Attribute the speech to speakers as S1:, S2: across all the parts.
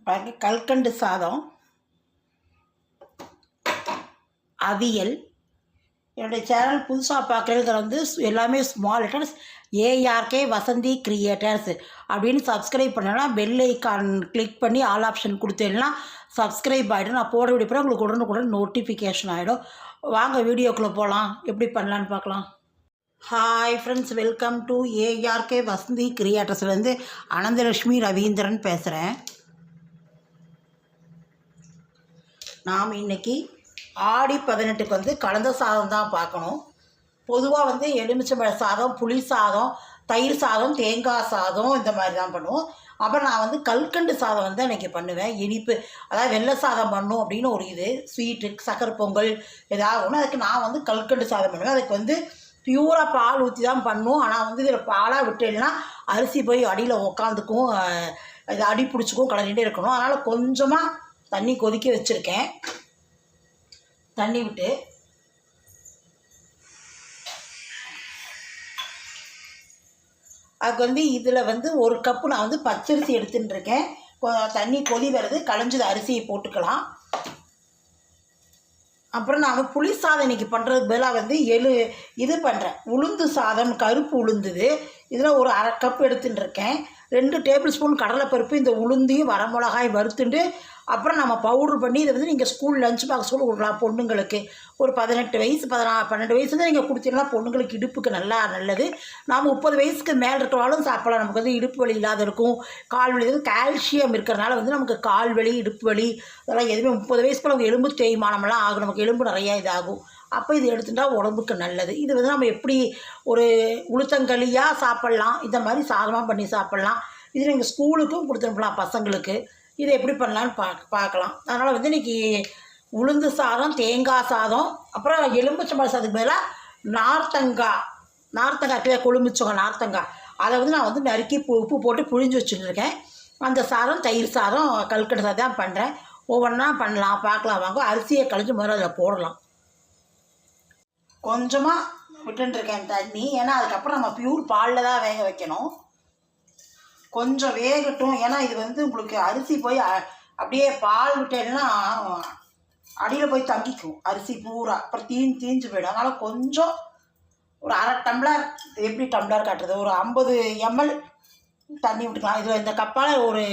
S1: பாருங்க, கல்கண்டு சாதம், அவியல். என்னுடைய சேனல் புதுசாக பார்க்குறதுல வந்து எல்லாமே small letters ARK Vasanthi creators அப்படின்னு சப்ஸ்கிரைப் பண்ணனா பெல் ஐக்கான் கிளிக் பண்ணி ஆல் ஆப்ஷன் கொடுத்தேன்னா சப்ஸ்கிரைப் ஆகிடும். நான் போட வீடியோ உங்களுக்கு உடனுக்குடன் நோட்டிஃபிகேஷன் ஆகிடும். வாங்க வீடியோக்குள்ளே போகலாம், எப்படி பண்ணலான்னு பார்க்கலாம். Hi friends, welcome to ARK Vasanthi கிரியேட்டர்ஸ்லேருந்து அனந்தலட்சுமி ரவீந்திரன் பேசுகிறேன். நாம் இன்றைக்கி ஆடி 18க்கு வந்து கலந்த சாதம் தான் பார்க்கணும். பொதுவாக வந்து எலுமிச்சம்பழ சாதம், புளி சாதம், தயிர் சாதம், தேங்காய் சாதம் இந்த மாதிரி தான் பண்ணுவோம். அப்புறம் நான் வந்து கல்கண்டு சாதம் வந்து அன்றைக்கி பண்ணுவேன். இனிப்பு, அதாவது வெள்ளை சாதம் பண்ணும் அப்படின்னு ஒரு இது ஸ்வீட்டு, சக்கரை பொங்கல் ஏதாவது ஒன்று. அதுக்கு நான் வந்து கல்கண்டு சாதம் பண்ணுவேன். அதுக்கு வந்து பியூராக பால் ஊற்றி தான் பண்ணுவோம். ஆனால் வந்து இதில் பாலாக விட்டேன்னா அரிசி போய் அடியில் உக்காந்துக்கும், இது அடி பிடிச்சிக்கும், கலந்துகிட்டே இருக்கணும். அதனால் கொஞ்சமாக தண்ணி கொதிக்க வச்சுருக்கேன். தண்ணி விட்டு அதுக்கு வந்து இதில் வந்து ஒரு கப்பு நான் வந்து பச்சரிசி எடுத்துகிட்டு இருக்கேன். தண்ணி கொதி வருது, களைஞ்சது அரிசியை போட்டுக்கலாம். அப்புறம் நான் புளி சாதம் இன்றைக்கி பண்ணுறதுக்கு பதிலாக வந்து இது பண்ணுறேன். உளுந்து சாதம், கருப்பு உளுந்துது. இதில் ஒரு அரை கப் எடுத்துகிட்டு இருக்கேன். 2 டேபிள் ஸ்பூன் கடலைப்பருப்பு, இந்த உளுந்தையும் வரமிளகாய் வறுத்துட்டு அப்புறம் நம்ம பவுட்ரு பண்ணி இதை வந்து நீங்கள் ஸ்கூல் லஞ்ச் பாக்ஸ் கூட கொடுக்கலாம். பொண்ணுங்களுக்கு ஒரு 18 வயசு 12 வயசு தான் நீங்கள் கொடுத்தீங்கன்னா பொண்ணுங்களுக்கு இடுப்புக்கு நல்லது. நாம் 30 வயசுக்கு மேலே இருக்கிறவாலும் சாப்பிடலாம். நமக்கு வந்து இடுப்பு வலி இல்லாத இருக்கும், கால் வலி, கால்சியம் இருக்கிறனால வந்து நமக்கு கால் வலி, இடுப்பு வலி அதெல்லாம் எதுவுமே 30 வயசுக்கு நமக்கு எலும்பு தேய்மானமெல்லாம் ஆகும். நமக்கு எலும்பு நிறையா இதாகும். அப்போ இது எடுத்துட்டால் உடம்புக்கு நல்லது. இது வந்து நம்ம எப்படி ஒரு உளுத்தங்களியாக சாப்பிட்லாம், இந்த மாதிரி சாதமாக பண்ணி சாப்பிட்லாம். இது நீங்கள் ஸ்கூலுக்கும் கொடுத்துருக்கலாம் பசங்களுக்கு. இதை எப்படி பண்ணலான்னு பார்க்கலாம். அதனால் வந்து இன்றைக்கி உளுந்து சாதம், தேங்காய் சாதம், அப்புறம் எலுமிச்சம்பழ சாதத்துக்கு பதிலாக நார்த்தங்காய் கொழுமிச்சோங்க, நார்த்தங்காய் அதை வந்து நான் வந்து நறுக்கி உப்பு போட்டு புழிஞ்சு வச்சுட்டுருக்கேன். அந்த சாதம், தயிர் சாதம், கல்கண்டு சாதம் தான் பண்ணுறேன். ஒவ்வொன்றா பண்ணலாம், பார்க்கலாம் வாங்க. அரிசியை கழிஞ்சு முதல்ல அதில் போடலாம். கொஞ்சமாக விட்டுருக்கேன் தண்ணி, ஏன்னா அதுக்கப்புறம் நம்ம பியூர் பாலில் தான் வேக வைக்கணும். கொஞ்சம் வேகட்டும், ஏன்னா இது வந்து உங்களுக்கு அரிசி போய் அப்படியே பால் விட்டேன்னா அடியில் போய் தங்கிக்கும் அரிசி பூரா, அப்புறம் தீஞ்சு போயிடும். அதனால் கொஞ்சம் ஒரு அரை டம்ளர், எப்படி டம்ளர் காட்டுறது, ஒரு 50 ml தண்ணி விட்டுக்கலாம். இதில் இந்த கப்பால் ஒரு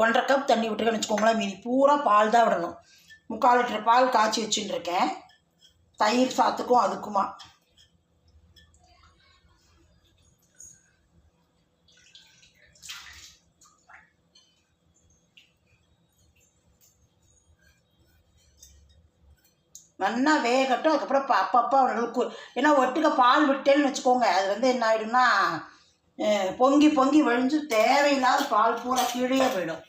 S1: 1.5 கப் தண்ணி விட்டுருக்கேன்னு வச்சுக்கோங்களேன். மீதி பூரா பால் தான் விடணும். 3/4 லிட்டர் பால் காய்ச்சி வச்சுட்டு இருக்கேன், தயிர் சாத்துக்கும் அதுக்குமா. நல்லா வேகட்டும். அதுக்கப்புறம் அப்பப்போ அவங்களுக்கு, ஏன்னா ஒட்டுக்க பால் விட்டேன்னு வச்சுக்கோங்க, அது வந்து என்ன ஆகிடும்னா பொங்கி பொங்கி வழிஞ்சு தேவையில்லாத பால் பூரா கீழே போயிடும்.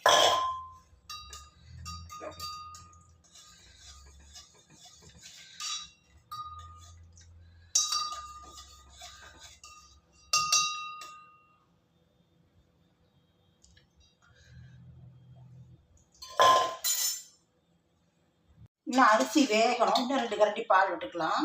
S1: இன்னும் அரிசி வேகணும், இன்னும் 2 கரண்டி பால் விட்டுக்கலாம்.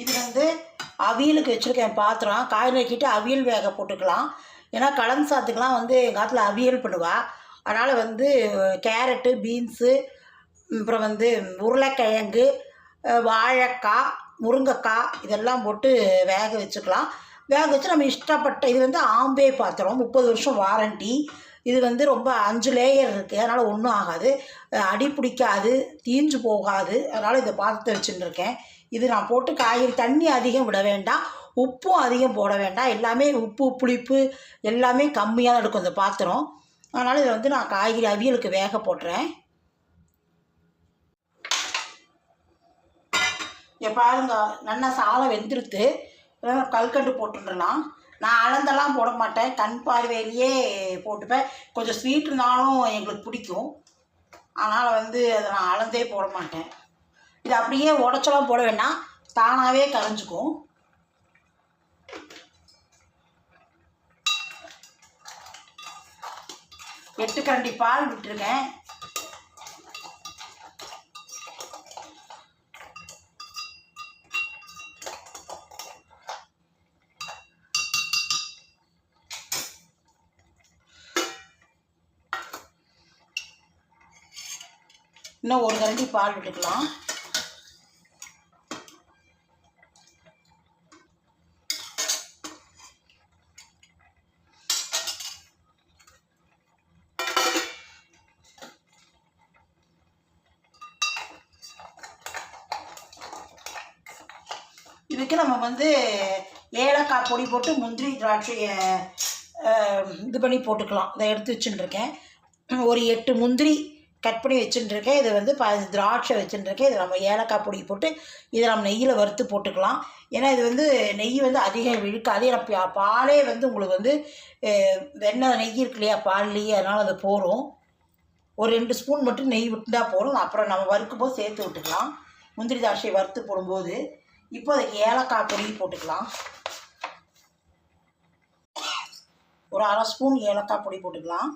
S1: இது வந்து அவியலுக்கு வச்சுருக்கேன் பாத்திரம். காய் நறுக்கிட்டு அவியல் வேக போட்டுக்கலாம். ஏன்னா கலந்து சாத்துக்கெலாம் வந்து எங்கள் காலத்தில் அவியல் பண்ணுவாள். அதனால் வந்து கேரட்டு, பீன்ஸு, அப்புறம் வந்து உருளைக்கிழங்கு, வாழைக்காய், முருங்கைக்காய் இதெல்லாம் போட்டு வேக வச்சுக்கலாம். வேக வச்சு நம்ம இஷ்டப்பட்ட, இது வந்து ஆம்பே பாத்திரம், 30 வருஷம் வாரண்டி. இது வந்து ரொம்ப 5 லேயர் இருக்குது, அதனால் ஒன்றும் ஆகாது, அடி பிடிக்காது, தீஞ்சு போகாது. அதனால் இதை பாத்திரத்தை வச்சுட்டுருக்கேன். இது நான் போட்டு காய்கறி தண்ணி அதிகம் விட வேண்டாம், உப்பும் அதிகம் போட வேண்டாம். எல்லாமே உப்பு, புளிப்பு எல்லாமே கம்மியாக தான் இருக்கும் இந்த பாத்திரம். அதனால் இதை வந்து நான் காய்கறி அவியலுக்கு வேக போட்டுறேன். பாருங்க, நல்லா சாதம் வெந்துருத்து. கல்கண்டு போட்டுடலாம். நான் அளந்தெல்லாம் போட மாட்டேன், கண் பார்வையிலேயே போட்டுப்பேன். கொஞ்சம் ஸ்வீட் இருந்தாலும் எங்களுக்கு பிடிக்கும், அதனால் வந்து அதை நான் அளந்தே போட மாட்டேன். இது அப்படியே உடச்செல்லாம் போட வேண்டாம், தானாகவே கரைஞ்சிக்கும். 8 கரண்டி பால் விட்டுருக்கேன். இன்னும் 1 கரண்டி பால் விட்டுக்கலாம். இதுக்கு நம்ம வந்து ஏலக்காய் பொடி போட்டு முந்திரி திராட்சையை இது பண்ணி போட்டுக்கலாம். இதை எடுத்து வச்சுட்டுருக்கேன். ஒரு 8 முந்திரி கட் பண்ணி வச்சுட்டுருக்கேன். இது வந்து 15 திராட்சை வச்சுட்டுருக்கேன். இதை நம்ம ஏலக்காய் பொடி போட்டு இதை நம்ம நெய்யில் வறுத்து போட்டுக்கலாம். ஏன்னா இது வந்து நெய் வந்து அதிகம் இழுக்காது. ஏன்னா பாலே வந்து உங்களுக்கு வந்து வெண்ணெய் நெய் இருக்கு இல்லையா பால்லையே, அதனால் அது போகும். ஒரு 2 ஸ்பூன் மட்டும் நெய் விட்டுட்டா போதும். அப்புறம் நம்ம வறுக்கும் போது சேர்த்து விட்டுக்கலாம். முந்திரி திராட்சையை வறுத்து போடும்போது இப்போ அதுக்கு ஏலக்காய் பொடி போட்டுக்கலாம். ஒரு 1/2 ஸ்பூன் ஏலக்காய் பொடி போட்டுக்கலாம்.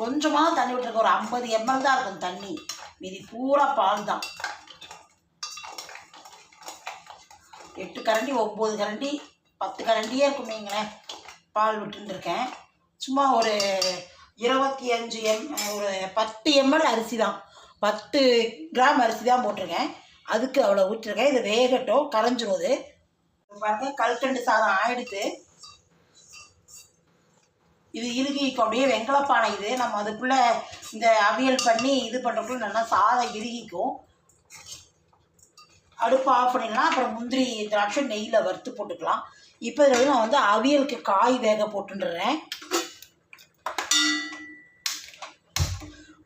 S1: கொஞ்சமாக தண்ணி விட்டுருக்க, ஒரு 50 ml தான் இருக்கும் தண்ணி, மீதி பூரா பால் தான். 8 கரண்டி 9 கரண்டி 10 கரண்டியே இருக்கும் நீங்களேன் பால் விட்டுருக்கேன். சும்மா ஒரு 25 ஒரு 10 ml அரிசி தான், 10 கிராம் அரிசி தான் போட்டிருக்கேன். அதுக்கு அவ்வளோ விட்டுருக்கேன். இது வேகட்டும், கரைஞ்சிருவது. பாருங்க கல்கண்டு சாதம் ஆயிடுத்து. இது இறுகிக்கும், அப்படியே வெங்கலப்பானை. இது நம்ம அதுக்குள்ளே இந்த அவியல் பண்ணி இது பண்ணுறதுக்குள்ள நல்லா சாதம் இறுகிக்கும். அடுப்பு ஆஃப் பண்ணிடலாம். அப்புறம் முந்திரி திராட்சை நெய்யில் வறுத்து போட்டுக்கலாம். இப்போ இதில் வந்து நான் வந்து அவியலுக்கு காய் வேக போட்டுடுறேன்.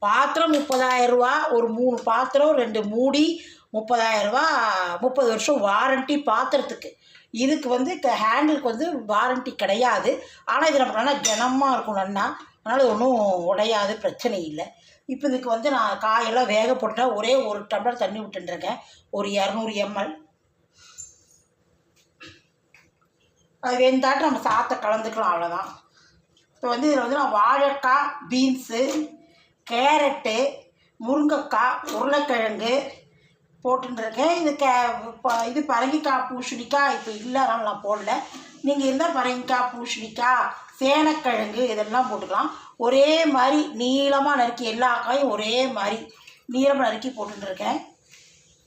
S1: பாத்திரம் 30,000 ரூபா, ஒரு 3 பாத்திரம் 2 மூடி 30,000 ரூபா, 30 வருஷம் வாரண்ட்டி பாத்திரத்துக்கு. இதுக்கு வந்து ஹேண்டிலுக்கு வந்து வாரண்ட்டி கிடையாது. ஆனால் இது நமக்கு நல்லா கனமாக இருக்கும் நல்லா, அதனால் ஒன்றும் உடையாது, பிரச்சனை இல்லை. இப்போ இதுக்கு வந்து நான் காயெல்லாம் வேக போட்டுட்டேன். ஒரே 1 டம்ளர் தண்ணி விட்டுருக்கேன், ஒரு 200 ml. அது வெந்தாட்டு நம்ம சாத்தை கலந்துக்கலாம், அவ்வளோதான். இப்போ வந்து இதில் வந்து நான் வாழைக்காய், பீன்ஸு, கேரட்டு, முருங்கைக்காய், உருளைக்கிழங்கு போட்டுருக்கேன். இது பரங்கிக்காய், பூசணிக்காய் இப்போ இல்லை, அதனால் நான் போடல. நீங்கள் இருந்தால் பரங்கிக்காய், பூசணிக்காய், சேனக்கிழங்கு இதெல்லாம் போட்டுக்கலாம். ஒரே மாதிரி நீளமாக நறுக்கி, எல்லா காயும் ஒரே மாதிரி நீளமாக நறுக்கி போட்டுருக்கேன்.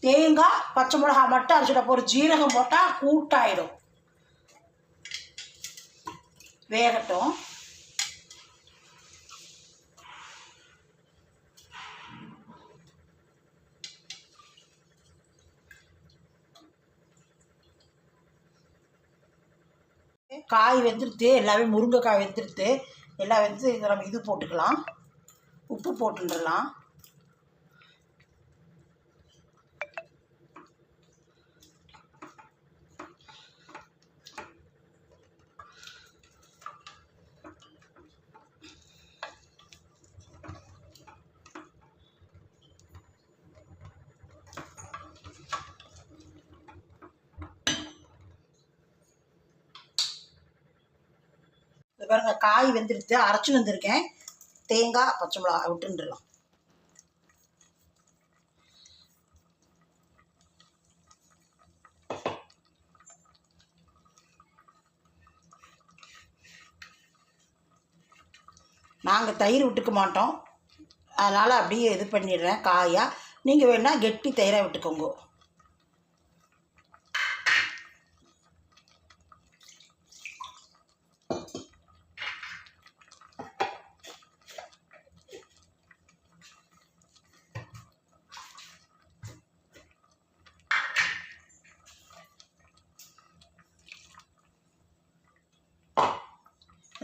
S1: தேங்காய், பச்சை மிளகாய் மட்டும் அரைச்சிட்ட, ஒரு ஜீரகம் போட்டால் கூட்டாயிடும். வேகட்டும். காய் வெந்துடுத்து, எல்லாமே முருங்கைக்காய் வெந்துடுத்து, எல்லாம் வெந்து இதை நம்ம இது போட்டுக்கலாம், உப்பு போட்டுடலாம். இது பாருங்க காய் வெந்துடுத்து, அரைச்சின்னு வந்திருக்கேன். தேங்காய், பச்சை மிளகாய் விட்டுடலாம். நாங்கள் தயிர் விட்டுக்க மாட்டோம், அதனால் அப்படியே இது பண்ணிடுறேன் காயாக. நீங்கள் வேணால் கெட்டி தயிராக விட்டுக்கோங்க.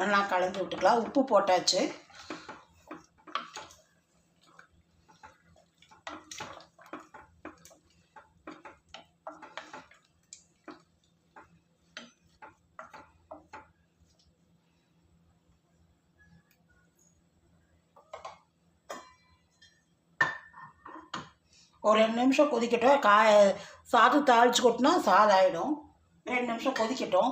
S1: நல்லா கலந்து விட்டுக்கலாம். உப்பு போட்டாச்சு. ஒரு 2 நிமிஷம் கொதிக்கட்டும். சாதம் தாளித்து கொட்டினா சாதம் ஆகிடும். 2 நிமிஷம் கொதிக்கட்டும்.